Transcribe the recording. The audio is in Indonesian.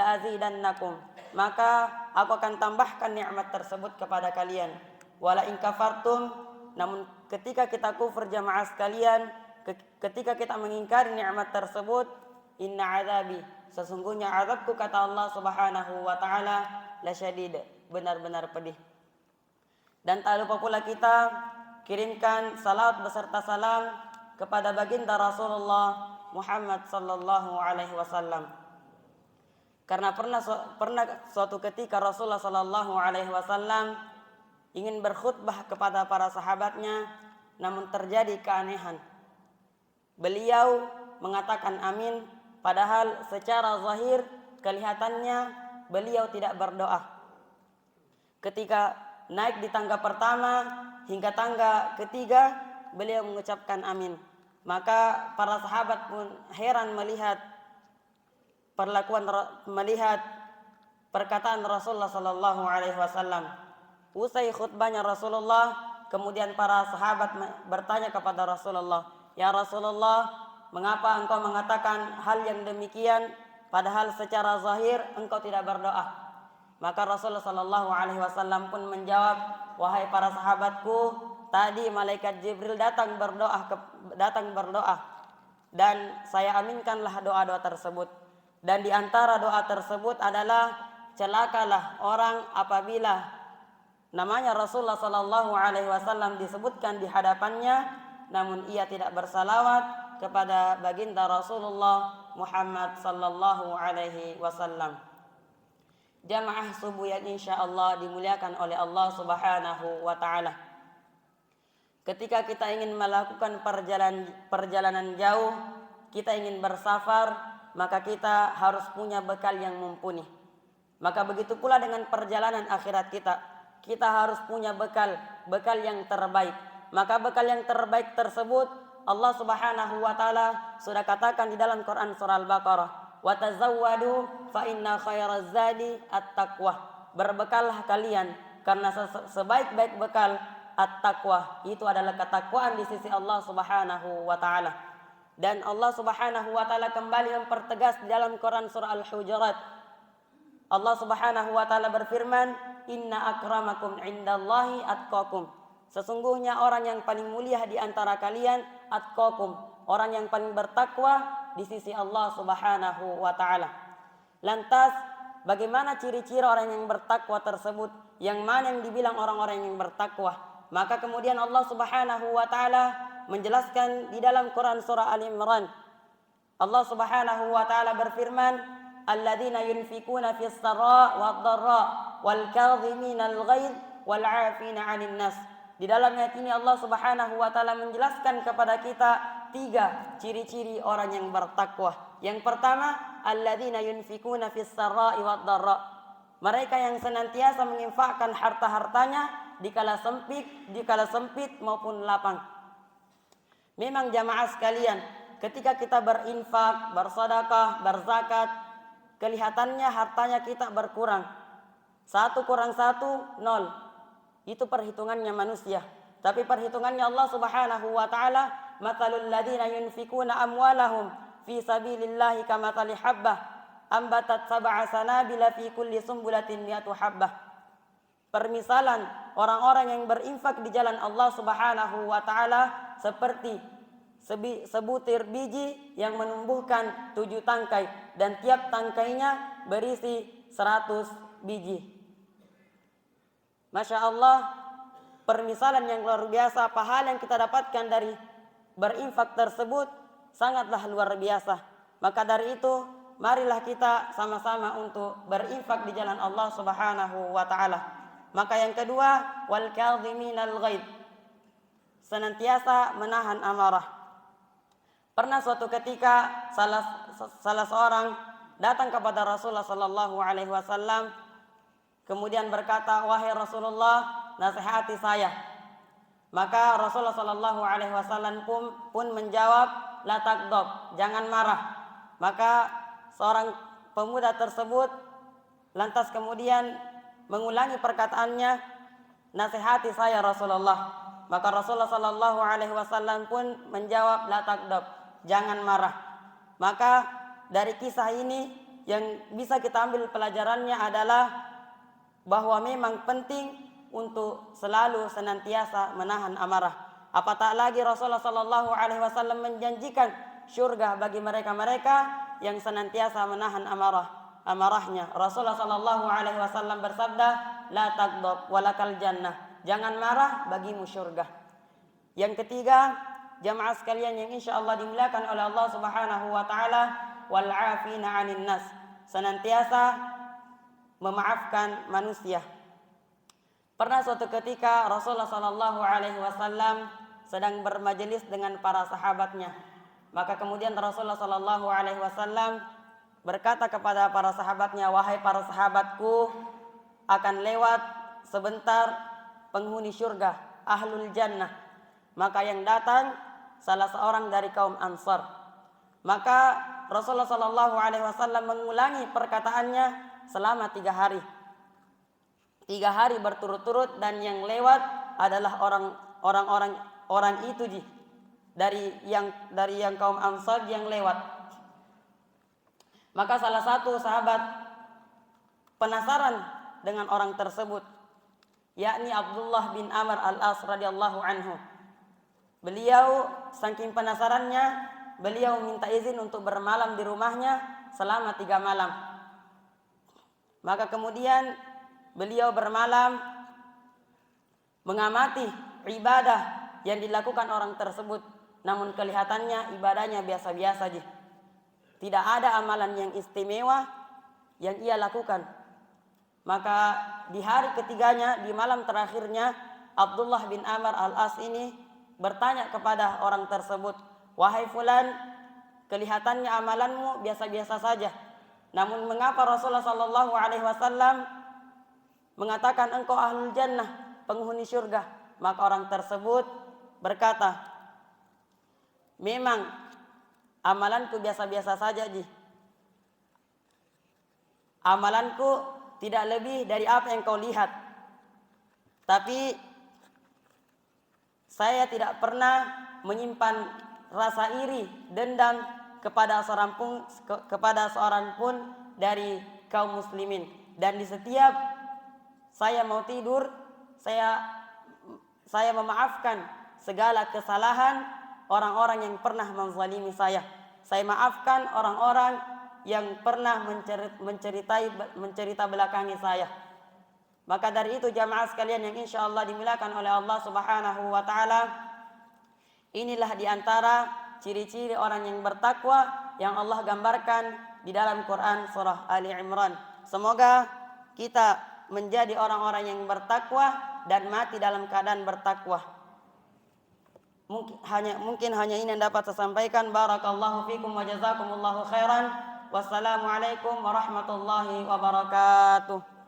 la azidannakum, maka aku akan tambahkan nikmat tersebut kepada kalian. Wala in kafartum, namun ketika kita kufur jamaah sekalian, ketika kita mengingkari nikmat tersebut, inna azabi, sesungguhnya azabku kata Allah Subhanahu wa taala lasyadid, benar-benar pedih. Dan tak lupa pula kita kirimkan salawat beserta salam kepada baginda Rasulullah Muhammad sallallahu alaihi wasallam. Karena pernah suatu ketika Rasulullah sallallahu alaihi wasallam ingin berkhutbah kepada para sahabatnya, namun terjadi keanehan. Beliau mengatakan amin, padahal secara zahir kelihatannya beliau tidak berdoa. Ketika naik di tangga pertama hingga tangga ketiga, beliau mengucapkan amin. Maka para sahabat pun heran melihat perkataan Rasulullah sallallahu alaihi wasallam. Usai khutbahnya Rasulullah, kemudian para sahabat bertanya kepada Rasulullah, "Ya Rasulullah, mengapa engkau mengatakan hal yang demikian padahal secara zahir engkau tidak berdoa?" Maka Rasulullah sallallahu alaihi wasallam pun menjawab, "Wahai para sahabatku, tadi malaikat Jibril datang berdoa dan saya aminkanlah doa-doa tersebut. Dan di antara doa tersebut adalah celakalah orang apabila namanya Rasulullah sallallahu alaihi wasallam disebutkan di hadapannya namun ia tidak bersalawat kepada baginda Rasulullah Muhammad sallallahu alaihi wasallam." Jamaah subuh yang insyaallah dimuliakan oleh Allah Subhanahu wa taala. Ketika kita ingin melakukan perjalanan jauh, kita ingin bersafar, maka kita harus punya bekal yang mumpuni. Maka begitu pula dengan perjalanan akhirat kita. Kita harus punya bekal yang terbaik. Maka bekal yang terbaik tersebut Allah Subhanahu wa taala sudah katakan di dalam Quran surah Al-Baqarah, "Wa tazawwadu fa inna khairaz zadi at-taqwa." Berbekallah kalian karena sebaik-baik bekal at-taqwa itu adalah ketakwaan di sisi Allah Subhanahu wa taala. Dan Allah Subhanahu wa taala kembali mempertegas di dalam Quran surah Al-Hujurat. Allah Subhanahu wa taala berfirman, "Inna akramakum indallahi atqakum." Sesungguhnya orang yang paling mulia di antara kalian atqakum, orang yang paling bertakwa di sisi Allah Subhanahu wa taala. Lantas, bagaimana ciri-ciri orang yang bertakwa tersebut? Yang mana yang dibilang orang-orang yang bertakwa? Maka kemudian Allah Subhanahu wa taala menjelaskan di dalam Quran surah Ali Imran. Allah Subhanahu wa taala berfirman, "Alladzina yunfikuna fis sarra wad dharra wal kadhiminal ghaidh wal 'afina 'anil nas." Di dalam ayat ini Allah Subhanahu wa taala menjelaskan kepada kita 3 ciri-ciri orang yang bertakwa. Yang pertama, alladzina yunfikuna fis sarra'i wad dharra. Mereka yang senantiasa menginfakkan harta-hartanya di kala sempit maupun lapang. Memang jamaah sekalian, ketika kita berinfak, bersedekah, berzakat, kelihatannya hartanya kita berkurang. 1 kurang 1, 0. Itu perhitungannya manusia. Tapi perhitungannya Allah Subhanahu wa taala, "Matsalul ladzina yunfikuna amwalahum fi sabilillahi kamatsali habbah ambatat sab'a sanabila fi kulli sumbulatin mi'atu habbah." Permisalan orang-orang yang berinfak di jalan Allah Subhanahu wa taala seperti sebutir biji yang menumbuhkan 7 tangkai dan tiap tangkainya berisi 100 biji. Masya Allah, permisalan yang luar biasa, pahala yang kita dapatkan dari berinfak tersebut sangatlah luar biasa. Maka dari itu, marilah kita sama-sama untuk berinfak di jalan Allah Subhanahu wa taala. Maka yang kedua, wal kadhiminal ghaidh, senantiasa menahan amarah. Pernah suatu ketika salah seorang datang kepada Rasulullah sallallahu alaihi wasallam, kemudian berkata, "Wahai Rasulullah, nasihati saya." Maka Rasulullah sallallahu alaihi wasallam pun menjawab, "La taghdab, jangan marah." Maka seorang pemuda tersebut lantas kemudian mengulangi perkataannya, "Nasihati saya Rasulullah." Maka Rasulullah sallallahu alaihi wasallam pun menjawab, "La taghdab, jangan marah." Maka dari kisah ini yang bisa kita ambil pelajarannya adalah bahwa memang penting untuk selalu senantiasa menahan amarah. Apatah lagi Rasulullah Shallallahu Alaihi Wasallam menjanjikan syurga bagi mereka-mereka yang senantiasa menahan amarahnya. Rasulullah Shallallahu Alaihi Wasallam bersabda, la taghdab walakal jannah. Jangan marah, bagimu syurga. Yang ketiga, jamaah sekalian yang insya Allah dimuliakan oleh Allah Subhanahu Wa Taala, wal afina 'anil nas. Senantiasa memaafkan manusia. Pernah suatu ketika Rasulullah Shallallahu Alaihi Wasallam sedang bermajelis dengan para sahabatnya. Maka kemudian Rasulullah Shallallahu Alaihi Wasallam berkata kepada para sahabatnya, wahai para sahabatku, akan lewat sebentar penghuni surga, ahlul jannah. Maka yang datang salah seorang dari kaum Ansar. Maka Rasulullah Shallallahu Alaihi Wasallam mengulangi perkataannya selama 3 hari. 3 hari berturut-turut, dan yang lewat adalah orang itu dari yang kaum Ansar yang lewat. Maka salah satu sahabat penasaran dengan orang tersebut, yakni Abdullah bin Amr al-As radhiyallahu anhu. Beliau saking penasarannya, beliau minta izin untuk bermalam di rumahnya selama 3 malam. Maka kemudian beliau bermalam mengamati ibadah yang dilakukan orang tersebut, namun kelihatannya ibadahnya biasa-biasa saja. Tidak ada amalan yang istimewa yang ia lakukan. Maka di hari ketiganya, di malam terakhirnya, Abdullah bin Amr al-As ini bertanya kepada orang tersebut, wahai fulan, kelihatannya amalanmu biasa-biasa saja, namun mengapa Rasulullah Shallallahu Alaihi Wasallam mengatakan engkau ahlul jannah, penghuni surga? Maka orang tersebut berkata, memang amalanku biasa-biasa saja ji. Amalanku tidak lebih dari apa yang kau lihat. Tapi saya tidak pernah menyimpan rasa iri, dendam kepada seorang pun dari kaum muslimin. Dan di setiap saya mau tidur, saya memaafkan segala kesalahan orang-orang yang pernah menzalimi saya. Saya maafkan orang-orang yang pernah mencerita belakangi saya. Maka dari itu jamaah sekalian yang insya Allah dimuliakan oleh Allah Subhanahu Wa Taala, inilah diantara ciri-ciri orang yang bertakwa yang Allah gambarkan di dalam Quran surah Ali Imran. Semoga kita menjadi orang-orang yang bertakwa dan mati dalam keadaan bertakwa. Mungkin hanya ini yang dapat saya sampaikan. Barakallahu fikum wa jazakumullahu khairan. Wassalamualaikum warahmatullahi wabarakatuh.